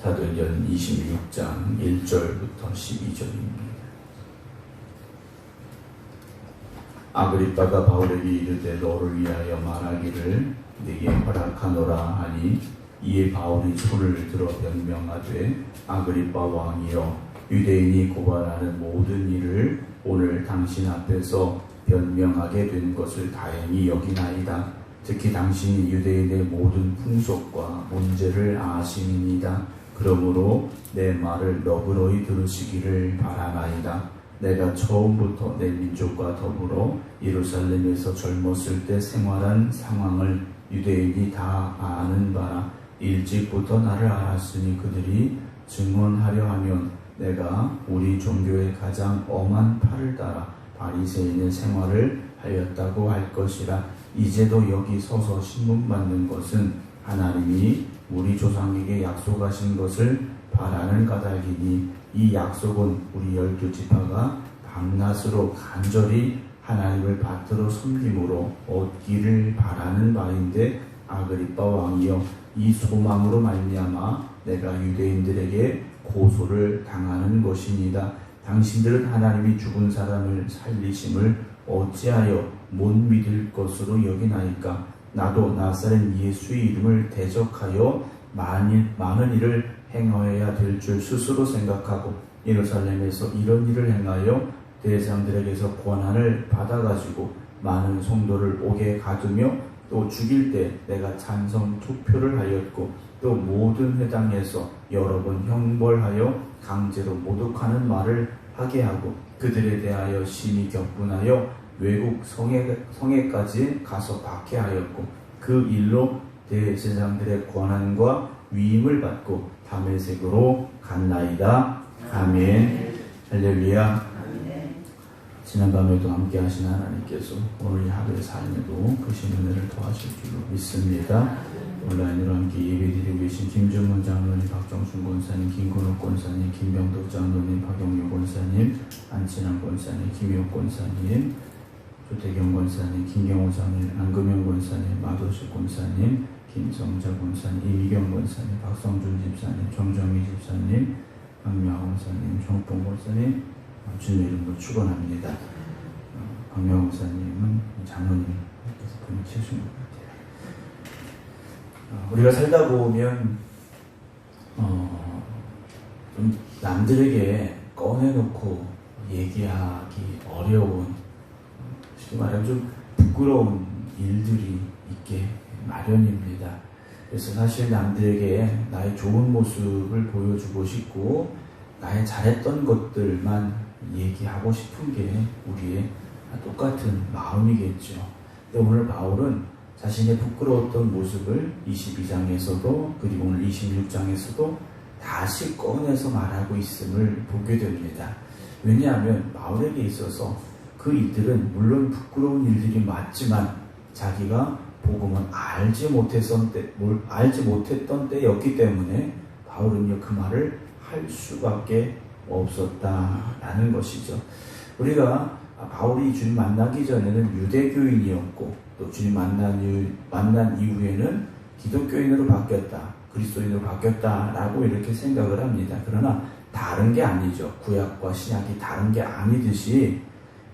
사도행전 26장 1절부터 12절입니다. 아그리빠가 바울에게 이르되 너를 위하여 말하기를 네게 허락하노라 하니 이에 바울이 손을 들어 변명하되 아그리빠 왕이여 유대인이 고발하는 모든 일을 오늘 당신 앞에서 변명하게 된 것을 다행히 여기나이다. 특히 당신이 유대인의 모든 풍속과 문제를 아심이니이다. 그러므로 내 말을 너그러이 들으시기를 바라나이다. 내가 처음부터 내 민족과 더불어 예루살렘에서 젊었을 때 생활한 상황을 유대인이 다 아는 바라. 일찍부터 나를 알았으니 그들이 증언하려 하면 내가 우리 종교의 가장 엄한 팔을 따라 바리새인의 생활을 하였다고 할 것이라. 이제도 여기 서서 신문받는 것은 하나님이 우리 조상에게 약속하신 것을 바라는 까닭이니 이 약속은 우리 12지파가 밤낮으로 간절히 하나님을 받들어 섬김으로 얻기를 바라는 바인데 아그리빠 왕이여 이 소망으로 말미암아 내가 유대인들에게 고소를 당하는 것이니이다. 당신들은 하나님이 죽은 사람을 살리심을 어찌하여 못 믿을 것으로 여기나이까. 나도 나사렛 예수의 이름을 대적하여 많은 일을 행하여야 될 줄 스스로 생각하고 예루살렘에서 이런 일을 행하여 대장들에게서 권한을 받아가지고 많은 성도를 옥에 가두며 또 죽일 때 내가 찬성 투표를 하였고 또 모든 회당에서 여러 번 형벌하여 강제로 모독하는 말을 하게 하고 그들에 대하여 심히 격분하여 외국 성에까지 가서 박해하였고 그 일로 대제사장들의 권한과 위임을 받고 다메섹으로 갔나이다. 아멘. 할렐루야. 지난밤에도 함께 하신 하나님께서 오늘 하루의 삶에도 크신 은혜를 더하실 줄로 믿습니다. 온라인으로 함께 예배드리고 계신 김정문 장로님, 박정순 권사님, 김건욱 권사님, 김병덕 장로님, 박영유 권사님, 안친환 권사님, 김효 권사님, 조태경 권사님, 김경호 장로님, 안금영 권사님, 마도식 권사님, 김성자 권사님, 이미경 권사님, 박성준 집사님, 정정희 집사님, 박명하 권사님, 정봉 권사님, 주님의 이름으로 축원합니다. 박명하 권사님은 장로님께서 분이 치우신 것 같아요. 우리가 살다 보면 좀 남들에게 꺼내놓고 얘기하기 어려운, 쉽게 말하면 좀 부끄러운 일들이 있게 마련입니다. 그래서 사실 남들에게 나의 좋은 모습을 보여주고 싶고 나의 잘했던 것들만 얘기하고 싶은 게 우리의 똑같은 마음이겠죠. 근데 오늘 바울은 자신의 부끄러웠던 모습을 22장에서도 그리고 오늘 26장에서도 다시 꺼내서 말하고 있음을 보게 됩니다. 왜냐하면 바울에게 있어서 그 일들은 물론 부끄러운 일들이 맞지만 자기가 복음을 알지 못했던 때였기 때문에 바울은요 그 말을 할 수밖에 없었다라는 것이죠. 우리가 바울이 주님 만나기 전에는 유대교인이었고 또 주님 만난 이후에는 기독교인으로 바뀌었다, 그리스도인으로 바뀌었다라고 이렇게 생각을 합니다. 그러나 다른 게 아니죠. 구약과 신약이 다른 게 아니듯이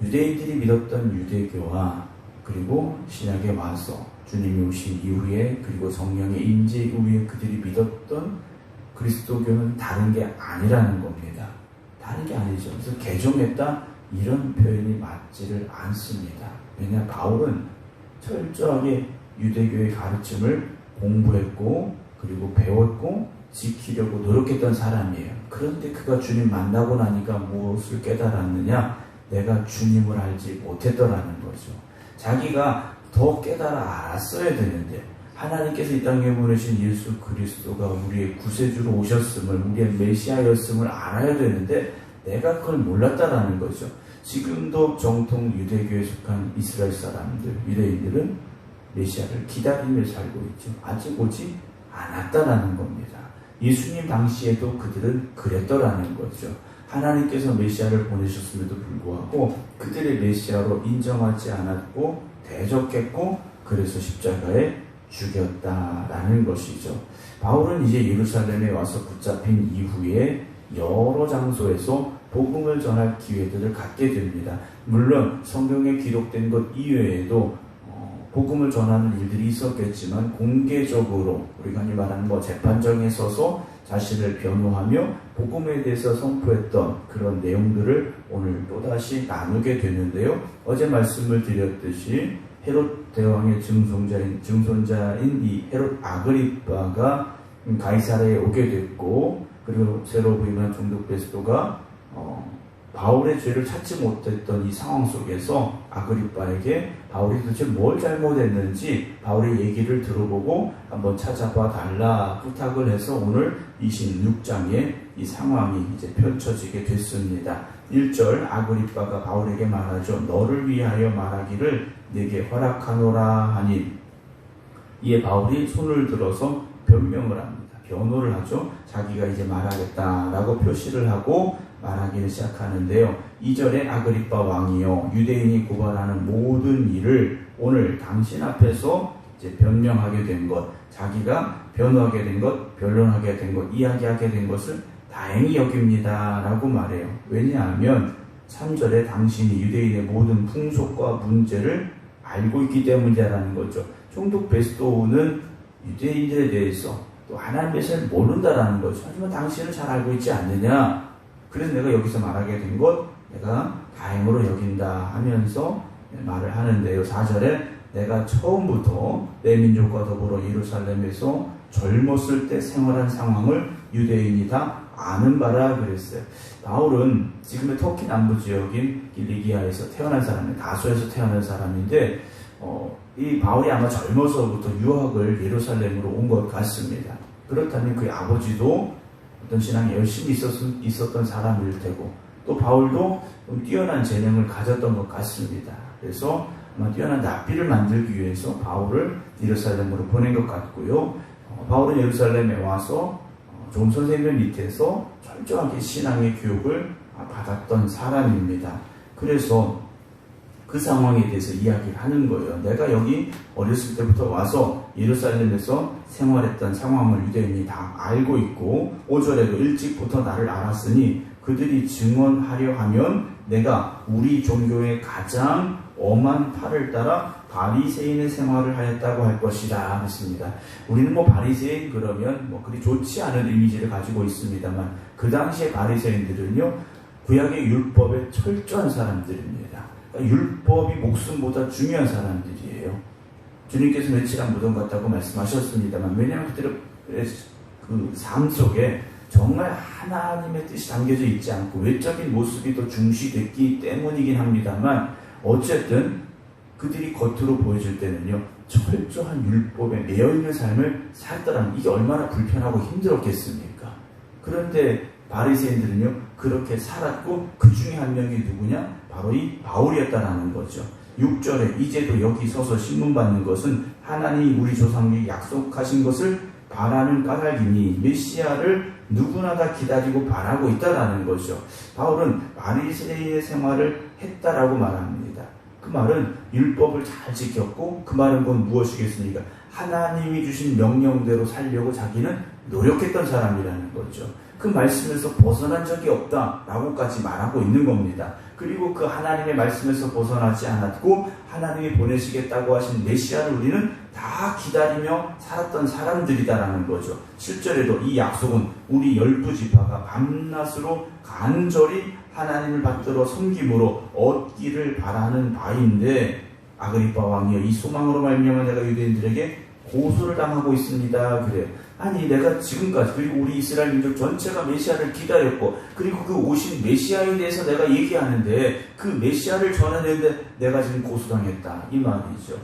유대인들이 믿었던 유대교와 그리고 신약에 와서 주님이 오신 이후에 그리고 성령의 임재 이후에 그들이 믿었던 그리스도교는 다른 게 아니라는 겁니다. 다른 게 아니죠. 그래서 개종했다 이런 표현이 맞지를 않습니다. 왜냐 바울은 철저하게 유대교의 가르침을 공부했고 그리고 배웠고 지키려고 노력했던 사람이에요. 그런데 그가 주님 만나고 나니까 무엇을 깨달았느냐? 내가 주님을 알지 못했더라는 거죠. 자기가 더 깨달아 알았어야 되는데 하나님께서 이 땅에 보내신 예수 그리스도가 우리의 구세주로 오셨음을, 우리의 메시아였음을 알아야 되는데 내가 그걸 몰랐다라는 거죠. 지금도 정통 유대교에 속한 이스라엘 사람들, 유대인들은 메시아를 기다리며 살고 있죠. 아직 오지 않았다라는 겁니다. 예수님 당시에도 그들은 그랬더라는 거죠. 하나님께서 메시아를 보내셨음에도 불구하고 그들의 메시아로 인정하지 않았고 대적했고 그래서 십자가에 죽였다라는 것이죠. 바울은 이제 예루살렘에 와서 붙잡힌 이후에 여러 장소에서 복음을 전할 기회들을 갖게 됩니다. 물론 성경에 기록된 것 이외에도 복음을 전하는 일들이 있었겠지만 공개적으로 우리가 흔히 말하는 재판정에 서서 자신을 변호하며 복음에 대해서 선포했던 그런 내용들을 오늘 또다시 나누게 되는데요. 어제 말씀을 드렸듯이 헤롯 대왕의 증손자인 이 헤롯 아그리빠가 가이사랴에 오게 됐고, 그리고 새로 부임한 총독 베스도가 바울의 죄를 찾지 못했던 이 상황 속에서 아그리빠에게 바울이 도대체 뭘 잘못했는지 바울의 얘기를 들어보고 한번 찾아봐 달라 부탁을 해서 오늘 26장에 이 상황이 이제 펼쳐지게 됐습니다. 1절 아그리빠가 바울에게 말하죠. 너를 위하여 말하기를 내게 허락하노라 하니, 이에 바울이 손을 들어서 변명을 합니다. 변호를 하죠. 자기가 이제 말하겠다라고 표시를 하고 말하기를 시작하는데요. 2절에 아그리빠 왕이여 유대인이 고발하는 모든 일을 오늘 당신 앞에서 이제 변명하게 된 것, 자기가 변호하게 된 것, 변론하게 된 것, 이야기하게 된 것을 다행히 여깁니다 라고 말해요. 왜냐하면 3절에 당신이 유대인의 모든 풍속과 문제를 알고 있기 때문이라는 거죠. 총독 베스도는 유대인들에 대해서 또 하나님의 잘 모른다라는 거죠. 하지만 당신은 잘 알고 있지 않느냐, 그래서 내가 여기서 말하게 된 것 내가 다행으로 여긴다 하면서 말을 하는데요. 4절에 내가 처음부터 내 민족과 더불어 예루살렘에서 젊었을 때 생활한 상황을 유대인이 다 아는 바라 그랬어요. 바울은 지금의 터키 남부 지역인 길리기아에서 태어난 사람이에요. 다소에서 태어난 사람인데 이 바울이 아마 젊어서부터 유학을 예루살렘으로 온 것 같습니다. 그렇다면 그의 아버지도 어떤 신앙에 열심히 있었던 사람일 테고, 또 바울도 좀 뛰어난 재능을 가졌던 것 같습니다. 그래서 아마 뛰어난 납비를 만들기 위해서 바울을 예루살렘으로 보낸 것 같고요. 바울은 예루살렘에 와서 좋은 선생님들 밑에서 철저하게 신앙의 교육을 받았던 사람입니다. 그래서 그 상황에 대해서 이야기를 하는 거예요. 내가 여기 어렸을 때부터 와서 예루살렘에서 생활했던 상황을 유대인이 다 알고 있고, 5절에도 일찍부터 나를 알았으니 그들이 증언하려 하면 내가 우리 종교의 가장 엄한 팔을 따라 바리새인의 생활을 하였다고 할 것이다 했습니다. 우리는 바리새인 그러면 그리 좋지 않은 이미지를 가지고 있습니다만, 그 당시에 바리새인들은요 구약의 율법에 철저한 사람들입니다. 그러니까 율법이 목숨보다 중요한 사람들이에요. 주님께서 며칠 안 무덤 같다고 말씀하셨습니다만, 왜냐하면 그들의 그 삶 속에 정말 하나님의 뜻이 담겨져 있지 않고 외적인 모습이 더 중시됐기 때문이긴 합니다만, 어쨌든 그들이 겉으로 보여줄 때는요 철저한 율법에 매여있는 삶을 살더라면 이게 얼마나 불편하고 힘들었겠습니까? 그런데 바리새인들은요 그렇게 살았고, 그 중에 한 명이 누구냐? 바로 이 바울이었다라는 거죠. 6절에 이제도 여기 서서 신문받는 것은 하나님이 우리 조상에게 약속하신 것을 바라는 까닭이니 메시아를 누구나 다 기다리고 바라고 있다라는 거죠. 바울은 바리새인의 생활을 했다라고 말합니다. 그 말은 율법을 잘 지켰고, 그 말은 그건 무엇이겠습니까? 하나님이 주신 명령대로 살려고 자기는 노력했던 사람이라는 거죠. 그 말씀에서 벗어난 적이 없다라고까지 말하고 있는 겁니다. 그리고 그 하나님의 말씀에서 벗어나지 않았고 하나님이 보내시겠다고 하신 메시아를 우리는 다 기다리며 살았던 사람들이다라는 거죠. 7절에도 이 약속은 우리 12지파가 밤낮으로 간절히 하나님을 받들어 섬김으로 얻기를 바라는 바인데, 아그리빠 왕이여 이 소망으로 말미암아 내가 유대인들에게 고소를 당하고 있습니다. 그래요. 아니 내가 지금까지, 그리고 우리 이스라엘 민족 전체가 메시아를 기다렸고, 그리고 그 오신 메시아에 대해서 내가 얘기하는데 그 메시아를 전해내는데 내가 지금 고소당했다 이 말이죠.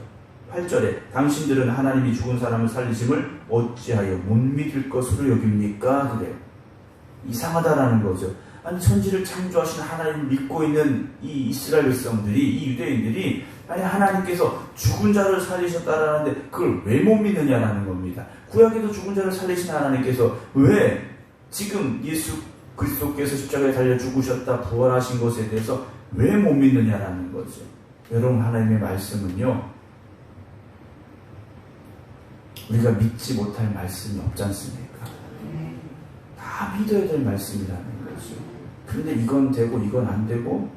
8절에 당신들은 하나님이 죽은 사람을 살리심을 어찌하여 못 믿을 것으로 여깁니까? 그래요. 이상하다라는 거죠. 아니 천지를 창조하신 하나님을 믿고 있는 이 이스라엘 백성들이, 이 유대인들이 아니 하나님께서 죽은 자를 살리셨다라는데 그걸 왜 못 믿느냐라는 겁니다. 구약에도 죽은 자를 살리신 하나님께서 왜 지금 예수 그리스도께서 십자가에 달려 죽으셨다 부활하신 것에 대해서 왜 못 믿느냐라는 거죠. 여러분, 하나님의 말씀은요 우리가 믿지 못할 말씀이 없지 않습니까? 다 믿어야 될 말씀이라는 거죠. 그런데 이건 되고 이건 안 되고,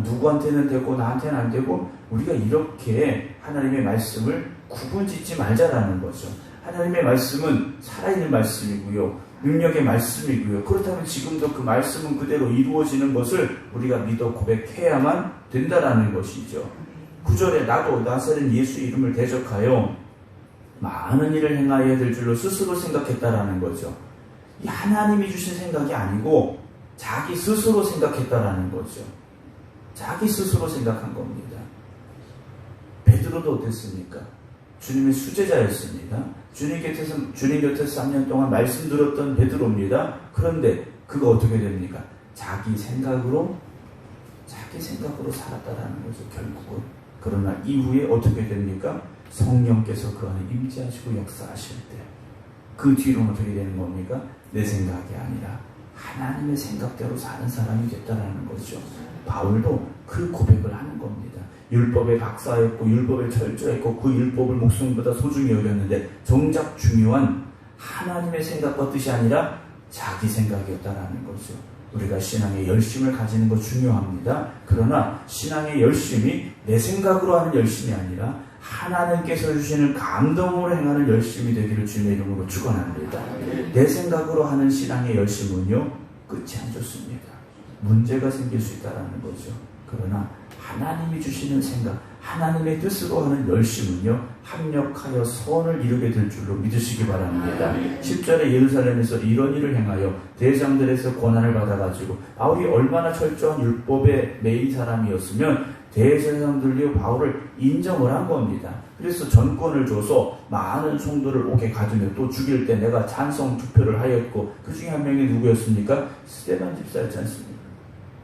누구한테는 되고 나한테는 안 되고, 우리가 이렇게 하나님의 말씀을 구분짓지 말자라는 거죠. 하나님의 말씀은 살아있는 말씀이고요, 능력의 말씀이고요. 그렇다면 지금도 그 말씀은 그대로 이루어지는 것을 우리가 믿어 고백해야만 된다라는 것이죠. 9절에 나도 나사렛 예수 이름을 대적하여 많은 일을 행하여야 될 줄로 스스로 생각했다라는 거죠. 이 하나님이 주신 생각이 아니고 자기 스스로 생각했다라는 거죠. 자기 스스로 생각한 겁니다. 베드로도 어땠습니까? 주님의 수제자였습니다. 주님 곁에서 3년 동안 말씀 들었던 베드로입니다. 그런데 그가 어떻게 됩니까? 자기 생각으로 살았다라는 거죠, 결국은. 그러나 이후에 어떻게 됩니까? 성령께서 그 안에 임재하시고 역사하실 때 그 뒤로는 어떻게 되는 겁니까? 내 생각이 아니라 하나님의 생각대로 사는 사람이 됐다라는 거죠. 바울도 그 고백을 하는 겁니다. 율법의 박사였고 율법에 철저했고 그 율법을 목숨보다 소중히 여겼는데 정작 중요한 하나님의 생각과 뜻이 아니라 자기 생각이었다라는 거죠. 우리가 신앙의 열심을 가지는 것 중요합니다. 그러나 신앙의 열심이 내 생각으로 하는 열심이 아니라 하나님께서 주시는 감동으로 행하는 열심이 되기를 주님의 이름으로 축원합니다. 내 생각으로 하는 신앙의 열심은요, 끝이 안 좋습니다. 문제가 생길 수 있다는 거죠. 그러나 하나님이 주시는 생각, 하나님의 뜻으로 하는 열심은요, 합력하여 선을 이루게 될 줄로 믿으시기 바랍니다. 10절에 예루살렘에서 이런 일을 행하여 대장들에서 권한을 받아가지고, 바울이 얼마나 철저한 율법에 매인 사람이었으면 대제사장들이 바울을 인정을 한 겁니다. 그래서 전권을 줘서 많은 성도를 옥에 가두며 또 죽일 때 내가 찬성 투표를 하였고, 그 중에 한 명이 누구였습니까? 스데반 집사였지 않습니까?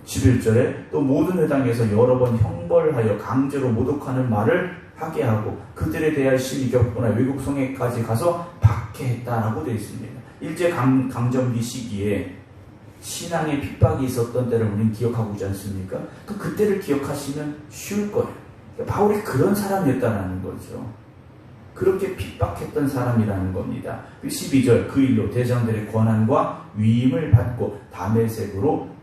11절에 또 모든 회당에서 여러 번 형벌하여 강제로 모독하는 말을 하게 하고 그들에 대하여 심히 격분하여 외국 성에까지 가서 박해했다라고 되어 있습니다. 일제 강점기 시기에 신앙의 핍박이 있었던 때를 우리는 기억하고 있지 않습니까? 그때를 기억하시면 쉬울 거예요. 바울이 그런 사람이었다는 거죠. 그렇게 핍박했던 사람이라는 겁니다. 12절 그 일로 대장들의 권한과 위임을 받고 다메섹으로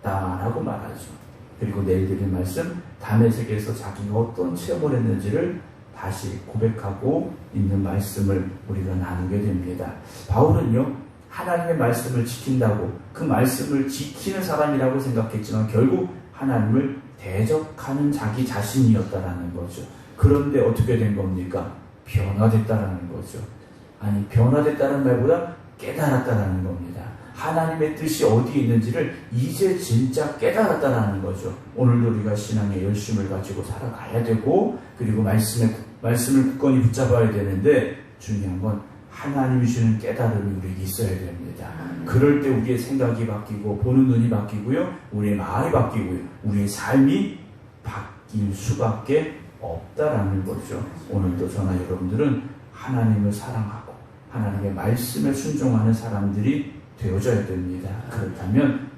라고 말하죠. 그리고 내일 드릴 말씀, 다메섹에서 자기가 어떤 체험을 했는지를 다시 고백하고 있는 말씀을 우리가 나누게 됩니다. 바울은요, 하나님의 말씀을 지킨다고 그 말씀을 지키는 사람이라고 생각했지만 결국 하나님을 대적하는 자기 자신이었다라는 거죠. 그런데 어떻게 된 겁니까? 변화됐다라는 거죠. 아니, 변화됐다는 말보다 깨달았다라는 겁니다. 하나님의 뜻이 어디에 있는지를 이제 진짜 깨달았다는 거죠. 오늘도 우리가 신앙의 열심을 가지고 살아가야 되고, 그리고 말씀을 굳건히 붙잡아야 되는데, 중요한 건 하나님이 주시는 깨달음이 우리에게 있어야 됩니다. 그럴 때 우리의 생각이 바뀌고 보는 눈이 바뀌고요, 우리의 마음이 바뀌고요, 우리의 삶이 바뀔 수밖에 없다라는 거죠. 오늘도 저나 여러분들은 하나님을 사랑하고 하나님의 말씀에 순종하는 사람들이 되어져야 됩니다. 그렇다면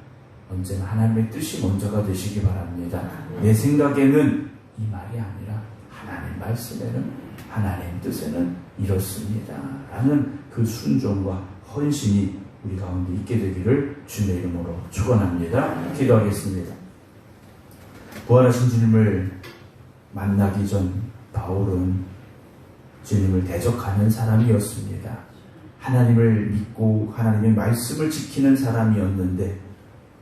언제나 하나님의 뜻이 먼저가 되시기 바랍니다. 내 생각에는 이 말이 아니라 하나님 말씀에는, 하나님 뜻에는 이렇습니다 라는 그 순종과 헌신이 우리 가운데 있게 되기를 주님의 이름으로 축원합니다. 기도하겠습니다. 부활하신 주님을 만나기 전 바울은 주님을 대적하는 사람이었습니다. 하나님을 믿고 하나님의 말씀을 지키는 사람이었는데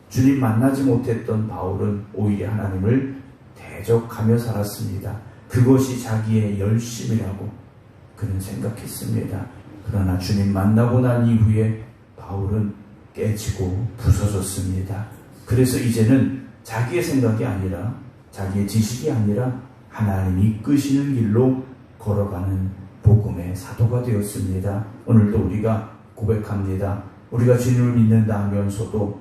주님 만나지 못했던 바울은 오히려 하나님을 대적하며 살았습니다. 그것이 자기의 열심이라고 그는 생각했습니다. 그러나 주님 만나고 난 이후에 바울은 깨지고 부서졌습니다. 그래서 이제는 자기의 생각이 아니라, 자기의 지식이 아니라 하나님이 이끄시는 길로 걸어가는 복음의 사도가 되었습니다. 오늘도 우리가 고백합니다. 우리가 주님을 믿는다 하면서도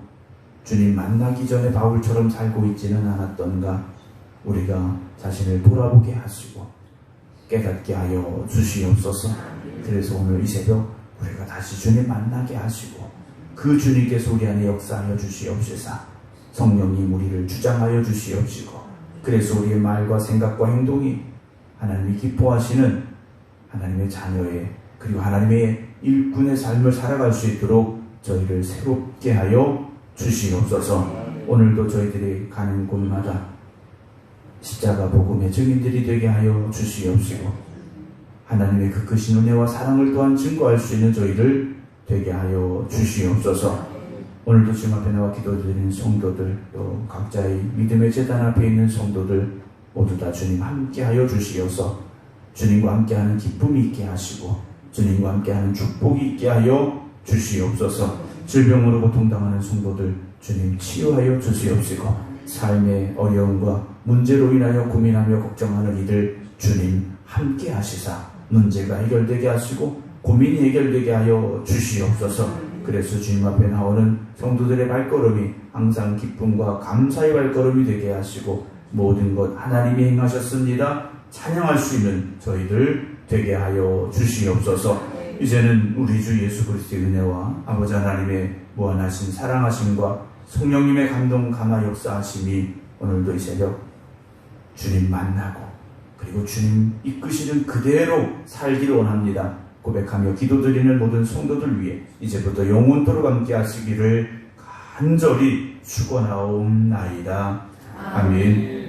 주님 만나기 전에 바울처럼 살고 있지는 않았던가, 우리가 자신을 돌아보게 하시고 깨닫게 하여 주시옵소서. 그래서 오늘 이 새벽 우리가 다시 주님 만나게 하시고 그 주님께서 우리 안에 역사하여 주시옵시사 성령님 우리를 주장하여 주시옵시고, 그래서 우리의 말과 생각과 행동이 하나님이 기뻐하시는 하나님의 자녀의 그리고 하나님의 일꾼의 삶을 살아갈 수 있도록 저희를 새롭게 하여 주시옵소서. 오늘도 저희들이 가는 곳마다 십자가 복음의 증인들이 되게 하여 주시옵시고, 하나님의 그 크신 은혜와 사랑을 또한 증거할 수 있는 저희를 되게 하여 주시옵소서. 오늘도 주님 앞에 나와 기도드리는 성도들, 또 각자의 믿음의 제단 앞에 있는 성도들 모두 다 주님 함께 하여 주시옵소서. 주님과 함께하는 기쁨이 있게 하시고 주님과 함께하는 축복이 있게 하여 주시옵소서. 질병으로 고통당하는 성도들 주님 치유하여 주시옵시고, 삶의 어려움과 문제로 인하여 고민하며 걱정하는 이들 주님 함께 하시사 문제가 해결되게 하시고 고민이 해결되게 하여 주시옵소서. 그래서 주님 앞에 나오는 성도들의 발걸음이 항상 기쁨과 감사의 발걸음이 되게 하시고, 모든 것 하나님이 행하셨습니다 찬양할 수 있는 저희들 되게 하여 주시옵소서. 이제는 우리 주 예수 그리스도의 은혜와 아버지 하나님의 무한하신 사랑하심과 성령님의 감동 감화 역사하심이 오늘도 이 새벽 주님 만나고 그리고 주님 이끄시는 그대로 살기를 원합니다 고백하며 기도드리는 모든 성도들 위해 이제부터 영원토록 함께 하시기를 간절히 축원하옵나이다. 아멘.